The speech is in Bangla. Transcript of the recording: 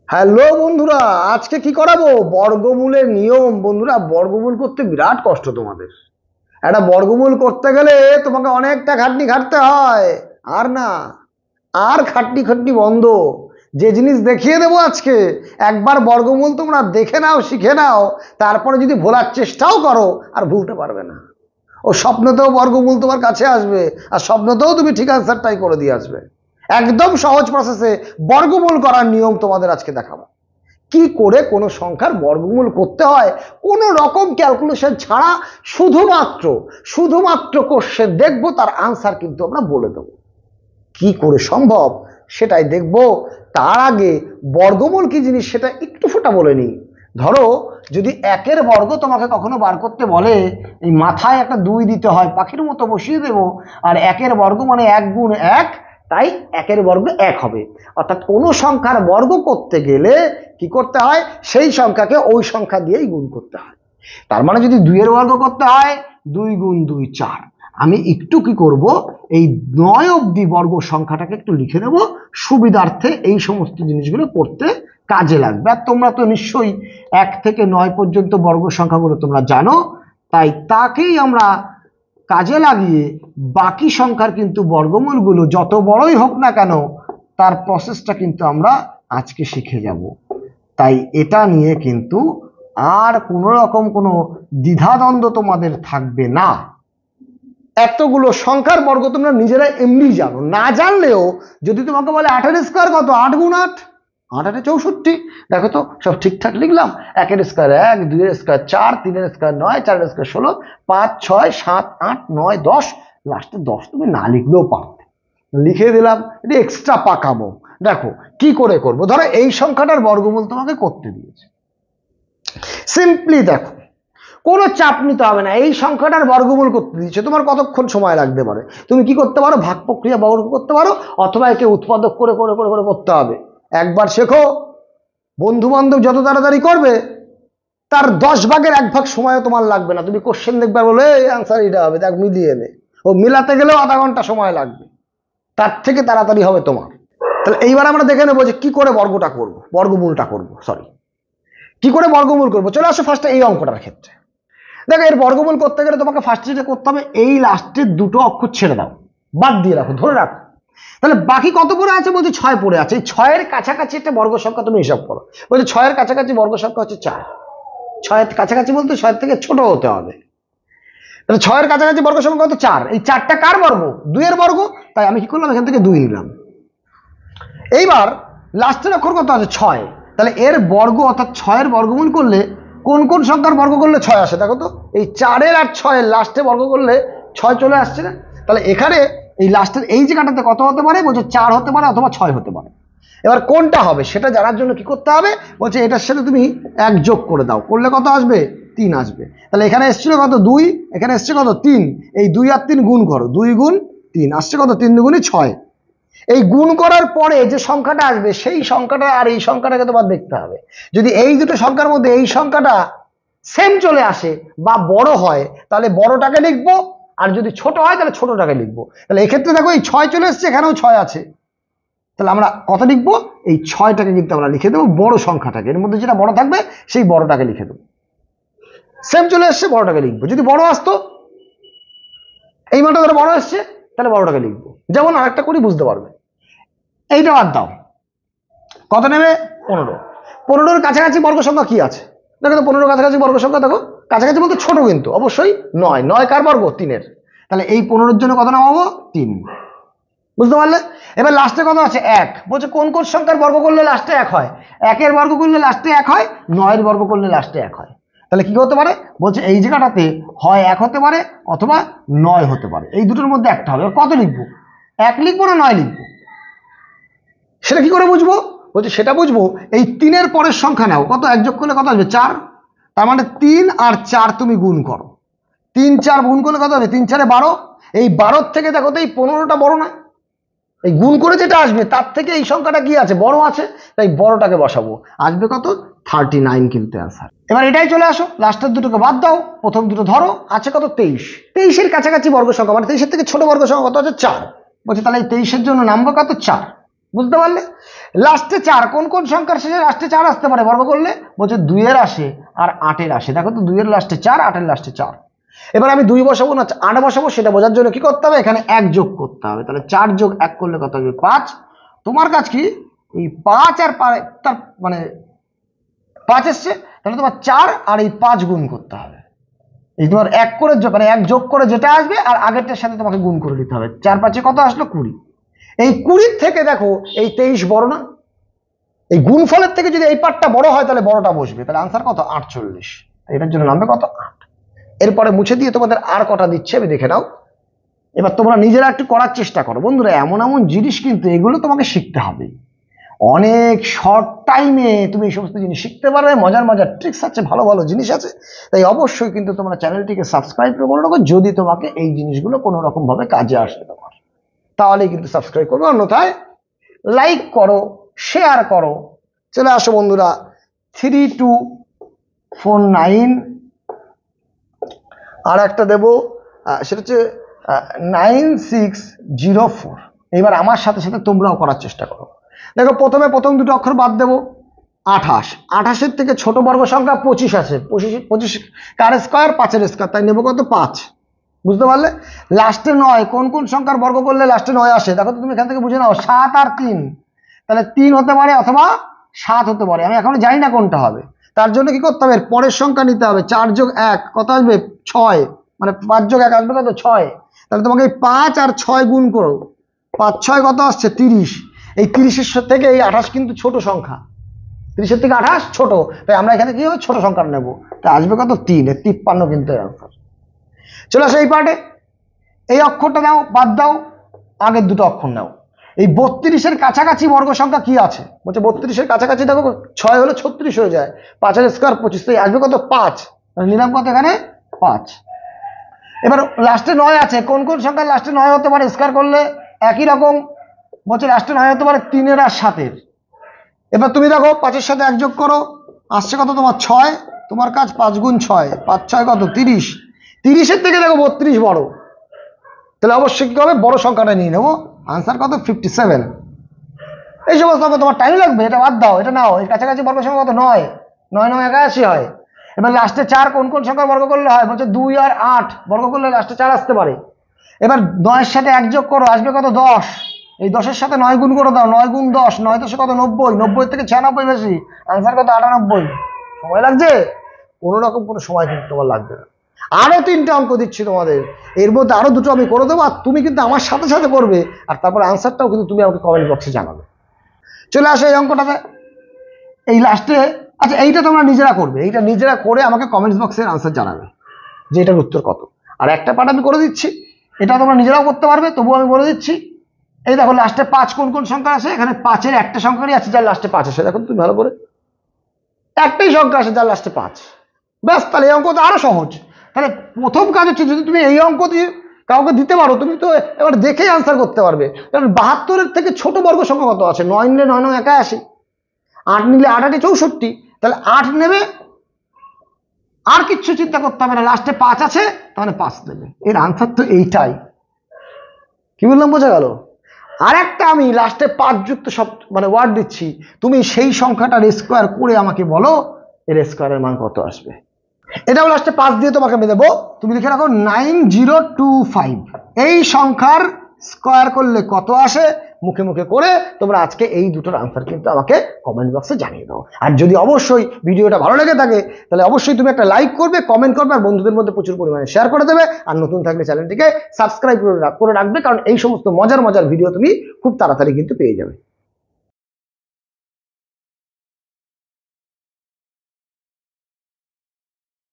হ্যালো বন্ধুরা, আজকে কি করাবো? বর্গমূলের নিয়ম। বন্ধুরা, বর্গমূল করতে বিরাট কষ্ট তোমাদের। একটা বর্গমূল করতে গেলে তোমাকে অনেকটা খাটনি খাটতে হয়। আর না, আর খাটনি খাটনি বন্ধ। যে জিনিস দেখিয়ে দেবো আজকে, একবার বর্গমূল তোমরা দেখে নাও, শিখে নাও, তারপরে যদি ভোলার চেষ্টাও করো আর ভুলতে পারবে না। ও স্বপ্নতেও বর্গমূল তোমার কাছে আসবে, আর স্বপ্নতেও তুমি ঠিক আনসারটাই করে দিয়ে আসবে। একদম সহজ প্রসেসে বর্গমূল করার নিয়ম তোমাদের আজকে দেখাবো। কি করে কোনো সংখ্যার বর্গমূল করতে হয় কোনো রকম ক্যালকুলেশন ছাড়া, শুধুমাত্র কোশ্চেন দেখবো, তার আনসার কিন্তু আমরা বলে দেবো। কি করে সম্ভব সেটাই দেখবো। তার আগে বর্গমূল কি জিনিস সেটা একটু ফোঁটা বলে নিই। ধরো, যদি একের বর্গ তোমাকে কখনো বার করতে বলে, এই মাথায় একটা 2 দিতে হয়, পাখির মতো বসিয়ে দেবো। আর একের বর্গ মানে 1 গুণ 1, তাই একের বর্গ 1 হবে। অর্থাৎ কোনো সংখ্যার বর্গ করতে গেলে কি করতে হয়? সেই সংখ্যাকে ওই সংখ্যা দিয়েই গুণ করতে হয়। তার মানে যদি 2 এর বর্গ করতে হয়, 2 গুণ 2 4। আমি একটু কি করব, এই 9 অবধি বর্গ সংখ্যাটাকে একটু লিখে নেব সুবিধার্থে। এই সমস্ত জিনিসগুলো করতে কাজে লাগবে। আর তোমরা তো নিশ্চয়ই 1 থেকে 9 পর্যন্ত বর্গ সংখ্যাগুলো তোমরা জানো, তাই তাকেই আমরা কাজে লাগিয়ে বাকি সংখ্যার কিন্তু বর্গমূলগুলো যত বড়ই হোক না কেন, তার প্রসেসটা কিন্তু আমরা আজকে শিখে যাব। তাই এটা নিয়ে কিন্তু আর কোনো রকম কোনো দ্বিধাদ্বন্দ্ব তোমাদের থাকবে না। এতগুলো সংখ্যার বর্গ তোমরা নিজেরা এমনি জানো, না জানলেও যদি তোমাকে বলে 8 এর স্কয়ার কত, 8 গুণ 8, 8 8 64। দেখো তো সব ঠিকঠাক লিখলাম। 1 এর স্কয়ার 1, 2 এর স্কয়ার 4, 3 এর স্কয়ার 9, 4 এর স্কয়ার 16, 5 6 7 8 9 10, লাস্টে 10 তুমি না লিখলেও পারতে, লিখে দিলাম। এটা এক্সট্রা পাকামো। দেখো কি করে করবো। ধরো এই সংখ্যাটার বর্গমূল তোমাকে করতে দিয়েছে, সিম্পলি দেখো, কোনো চাপ নিতে হবে না। এই সংখ্যাটার বর্গমূল করতে দিচ্ছে, তোমার কতক্ষণ সময় লাগতে পারে? তুমি কি করতে পারো? ভাগ প্রক্রিয়া বর্গ করতে পারো, অথবা একে উৎপাদক করে করে করে করে করতে হবে। একবার শেখো, বন্ধু বান্ধব যত তাড়াতাড়ি করবে, তার 10 ভাগের 1 ভাগ সময়ও তোমার লাগবে না। তুমি কোশ্চেন দেখবে, বলে এই আনসার এটা হবে, দেখ মিলিয়ে নে। ও মিলাতে গেলেও আধা ঘন্টা সময় লাগবে, তার থেকে তাড়াতাড়ি হবে তোমার। তাহলে এইবার আমরা দেখে নেবো যে কি করে বর্গটা করবো, বর্গমূলটা করবো, কি করে বর্গমূল করবো। চলে আসো ফার্স্টে এই অঙ্কটার ক্ষেত্রে। দেখো, এর বর্গমূল করতে গেলে তোমাকে ফার্স্টে যেটা করতে হবে, এই লাস্টের 2টো অক্ষর ছেড়ে দাও, বাদ দিয়ে রাখো, ধরে রাখো। তাহলে বাকি কত পড়ে আছে? বলছে 6 পড়ে আছে। এই 6 এর কাছাকাছি একটা বর্গ সংখ্যা তুমি হিসাব করো। বলছে 6 এর কাছাকাছি বর্গ সংখ্যা হচ্ছে 4। 6 এর কাছাকাছি বলতে 6 এর থেকে ছোট হতে হবে। তাহলে 6 এর কাছাকাছি বর্গ সংখ্যা কত? 4। এই 4টা কার বর্গ? 2 এর বর্গ। তাই আমি কি করলাম, এখান থেকে 2 নিলাম। এইবার লাস্টের অক্ষর কত আছে? 6। তাহলে এর বর্গ অর্থাৎ 6 এর বর্গমূল করলে কোন কোন সংখ্যার বর্গ করলে 6 আসে? দেখো তো, এই 4 এর আর 6 এর লাস্টে বর্গ করলে 6 চলে আসছে না? তাহলে এখানে এই লাস্টের এই জায়গাটাতে কত হতে পারে? বলছে 4 হতে পারে অথবা 6 হতে পারে। এবার কোনটা হবে সেটা জানার জন্য কি করতে হবে? বলছে এটার সাথে তুমি 1 যোগ করে দাও, করলে কত আসবে? 3 আসবে। তাহলে এখানে এসেছিল কত? 2, এখানে এসছে কত? 3। এই 2 আর 3 গুণ করো, 2 গুণ 3 আসছে কত? 3 দুগুণে 6। এই গুণ করার পরে যে সংখ্যাটা আসবে, সেই সংখ্যাটা আর এই সংখ্যাটাকে তোমার দেখতে হবে। যদি এই দুটো সংখ্যার মধ্যে এই সংখ্যাটা সেম চলে আসে বা বড় হয়, তাহলে বড়টাকে লিখবো, আর যদি ছোট হয় তাহলে ছোটটাকে লিখবো। তাহলে এক্ষেত্রে দেখো, এই 6 চলে এসছে, এখানেও 6 আছে। তাহলে আমরা কত লিখবো? এই 6টাকে কিন্তু আমরা লিখে দেবো বড় সংখ্যাটাকে, এর মধ্যে যেটা বড় থাকবে সেই বড়টাকে লিখে দেবো। সেম চলে এসছে, বড়টাকে লিখবো। যদি বড় আসতো, এই মানটা ধরো বড় এসছে, তাহলে বড়টাকে লিখবো। যেমন আরেকটা করি, বুঝতে পারবে। এইটা বাদ দাও, কত নেবে? 15। 15-এর কাছাকাছি বর্গ সংখ্যা কি আছে? দেখো তো, 15-এর কাছাকাছি বর্গ সংখ্যা দেখো, কাছাকাছি বলতে ছোট কিন্তু অবশ্যই 9। 9 কার বর্গ? 3-এর। তাহলে এই 15-এর জন্য কত নামাবো? 3। বুঝতে পারলে? এবার লাস্টে কত আছে? 1। বলছে কোন কোন সংখ্যার বর্গ করলে লাস্টে 1 হয়? 1-এর বর্গ করলে লাস্টে 1 হয়, 9-এর বর্গ করলে লাস্টে 1 হয়। তাহলে কি হতে পারে? বলছে এই জায়গাটাতে হয় 1 হতে পারে অথবা 9 হতে পারে, এই দুটোর মধ্যে একটা হবে। কত লিখবো? 1 লিখবো না 9 লিখবো? সেটা কি করে বুঝবো? বলছে সেটা বুঝবো, এই 3-এর পরের সংখ্যা নাও। কত? 1 যোগ করলে কত আসবে? 4। তার মানে 3 আর 4 তুমি গুণ করো। 3 4 গুণ করলে কত হবে? 3 4 12। এই 12 থেকে দেখো তো এই 15টা বড় না? এই গুণ করে যেটা আসবে তার থেকে এই সংখ্যাটা কি আছে? বড় আছে। তাই বড়টাকে বসাবো, আসবে কত? 39 কিন্তু অ্যান্সার। এবার এটাই চলে আসো, লাস্টের দুটোকে বাদ দাও, প্রথম দুটো ধরো। আছে কত? 23। 23-এর কাছাকাছি বর্গ সংখ্যা মানে 23-এর থেকে ছোট বর্গ সংখ্যা কত আছে? 4। বলছে তাহলে এই 23-এর জন্য নামবো কত? 4। বুঝতে পারলে? লাস্টে 4, কোন কোন সংখ্যার শেষে লাস্টে 4 আসতে পারে বর্গ করলে? বলছে 2 এর আসে আর 8 এর আসে। দেখো তো 2 এর লাস্টে 4, 8 এর লাস্টে 4। এবার আমি 2 বসাবো না 8 বসাবো, সেটা বোঝার জন্য কি করতে হবে, এখানে 1 যোগ করতে হবে। তাহলে 4 যোগ 1 করলে কত হবে? 5। তোমার কাজ কি, এই 5 আর তার মানে 5 এসছে, তাহলে তোমার 4 আর এই 5 গুণ করতে হবে। এই তোমার 1 করে মানে 1 যোগ করে যেটা আসবে আর আগেরটার সাথে তোমাকে গুণ করে দিতে হবে। 4 5 কত আসলো? 20। এই 20 থেকে দেখো এই 23 বড় না? এই গুণফলের থেকে যদি এই পার্টটা বড় হয় তাহলে বড়টা বসবে। তাহলে আনসার কত? 48। এটার জন্য নামবে কত? 8। এরপরে মুছে দিয়ে তোমাদের আর কটা দিচ্ছে আমি দেখে নাও। এবার তোমরা নিজেরা একটু করার চেষ্টা করো বন্ধুরা। এমন এমন জিনিস কিন্তু এগুলো তোমাকে শিখতে হবে। অনেক শর্ট টাইমে তুমি এই সমস্ত জিনিস শিখতে পারবে। মজার মজার ট্রিক্স আছে, ভালো ভালো জিনিস আছে। তাই অবশ্যই কিন্তু তোমরা চ্যানেলটিকে সাবস্ক্রাইব করে রাখো যদি তোমাকে এই জিনিসগুলো কোনো রকম ভাবে কাজে আসে তোমার, তাহলেই কিন্তু সাবস্ক্রাইব করবে। অন্যথায় লাইক করো, শেয়ার করো। চলে আসো বন্ধুরা 3249, আর একটা দেবো সেটা হচ্ছে 9604। এবার আমার সাথে সাথে তোমরাও করার চেষ্টা করো। দেখো প্রথম দুটো অক্ষর বাদ দেবো। 28, 28-এর থেকে ছোট বর্গ সংখ্যা 25 আছে। 25 কার স্কোয়ার? 5-এর স্কোয়ার, তাই নেবো কত? 5। বুঝতে পারলে? লাস্টে 9, কোন কোন সংখ্যার বর্গ করলে লাস্টে 9 আসে? দেখো তো তুমি এখান থেকে বুঝে নাও। 7 আর 3, তাহলে 3 হতে পারে অথবা 7 হতে পারে। আমি এখনো জানি না কোনটা হবে। তার জন্য কি করতে হবে? পরের সংখ্যা নিতে হবে। 4 যোগ 1 কত আসবে? 6। মানে 5 যোগ 1 আসবে কত? 6। তাহলে তোমাকে এই 5 আর 6 গুণ করো। 5 6 কত আসছে? 30। এই 30-এর থেকে এই 28 কিন্তু ছোট সংখ্যা। 30-এর থেকে 28 ছোট, তাই আমরা এখানে কি হবে? ছোট সংখ্যা নেবো। তাই আসবে কত? 3। 53 কিন্তু আনসার। চলে আসো এই পার্টে। এই অক্ষরটা নাও, বাদ দাও, আগের দুটো অক্ষর নাও। এই 32-এর কাছাকাছি বর্গ সংখ্যা কি আছে? বলছে 32-এর কাছাকাছি দেখো 6 হলে 36 হয়ে যায়। 5-এর স্কোয়ার 25, তাই আসবে কত? 5। নিলাম কত এখানে? 5। এবার লাস্টে 9 আছে। কোন কোন সংখ্যার লাস্টে 9 হতে পারে স্কোয়ার করলে? একই রকম। বলছে লাস্টে 9 হতে পারে 3-এর আর 7-এর। এবার তুমি দেখো 5-এর সাথে 1 যোগ করো, আসছে কত তোমার? 6। তোমার কাজ 5 গুণ 6, 5 6 কত? 30। 30-এর থেকে দেখো 32 বড়, তাহলে অবশ্যই কি হবে? বড় সংখ্যাটা নিয়ে নেবো। আনসার কত? 57। এই সমস্ত অঙ্ক তোমার টাইম লাগবে, এটা বাদ দাও, এটা নাও। এর কাছাকাছি বর্গ সংখ্যা কত? 9। 9 9 81 হয়। এবার লাস্টে 4 কোন কোন সংখ্যা বর্গ করলে হয়? বলছে 2 আর 8 বর্গ করলে লাস্টে 4 আসতে পারে। এবার 9-এর সাথে 1 যোগ করো, আসবে কত? 10। এই 10-এর সাথে 9 গুণ করে দাও। 9 গুণ 10, 9 10 কত? 90। 90 থেকে 96 বেশি, আনসার কত? 98। সময় লাগছে? কোনো রকম কোনো সময় কিন্তু তোমার লাগবে না। আরো 3টে অঙ্ক দিচ্ছি তোমাদের, এর মধ্যে আরো 2টো আমি করে দেবো, আর তুমি কিন্তু আমার সাথে সাথে করবে। আর তারপর আনসারটাও কিন্তু তুমি আমাকে কমেন্ট বক্সে জানাবে। চলে আসো এই অঙ্কটাতে। এই লাস্টে, আচ্ছা এইটা তোমরা নিজেরা করবে। এইটা নিজেরা করে আমাকে কমেন্টস বক্সে আনসার জানাবে যে এটার উত্তর কত। আর একটা পার্ট আমি করে দিচ্ছি, এটা তোমরা নিজেরাও করতে পারবে, তবুও আমি বলে দিচ্ছি। এই দেখো লাস্টে 5 কোন কোন সংখ্যা আছে? এখানে 5-এর একটা সংখ্যারই আছে যার লাস্টে 5 আসে। দেখো তুমি ভালো করে, একটাই সংখ্যা আসে যার লাস্টে 5। ব্যাস, তাহলে এই অঙ্ক তো আরো সহজ। তাহলে প্রথম কাজ হচ্ছে, যদি তুমি এই অঙ্ক দিয়ে কাউকে দিতে পারো, তুমি তো এবার দেখেই আনসার করতে পারবে। কারণ 72-এর থেকে ছোট বর্গ সংখ্যা কত আছে? 9 নিলে 9 9 81, 8 নিলে 8 8 64। তাহলে 8 নেবে, আর কিচ্ছু চিন্তা করতে হবে না। লাস্টে 5 আছে, তাহলে 5 নেবে। এর আনসার তো এইটাই। কি বললাম, বোঝা গেল? আর একটা আমি লাস্টে 5 যুক্ত সব মানে ওয়ার্ড দিচ্ছি, তুমি সেই সংখ্যাটার স্কোয়ার করে আমাকে বলো এর স্কোয়ারের মান কত আসবে। এটাও লাস্টে 5 দিয়ে তোমাকে আমি দেবো। তুমি লিখে রাখো 9025। এই সংখ্যার স্কোয়ার করলে কত আসে? মুখে মুখে করে তোমরা আজকে এই দুটোর আনসার কিন্তু আমাকে কমেন্ট বক্সে জানিয়ে দাও। আর যদি অবশ্যই ভিডিওটা ভালো লেগে থাকে তাহলে অবশ্যই তুমি একটা লাইক করবে, কমেন্ট করবে, আর বন্ধুদের মধ্যে প্রচুর পরিমাণে শেয়ার করে দেবে। আর নতুন থাকলে চ্যানেলটিকে সাবস্ক্রাইব করে রাখবে, কারণ এই সমস্ত মজার মজার ভিডিও তুমি খুব তাড়াতাড়ি কিন্তু পেয়ে যাবে।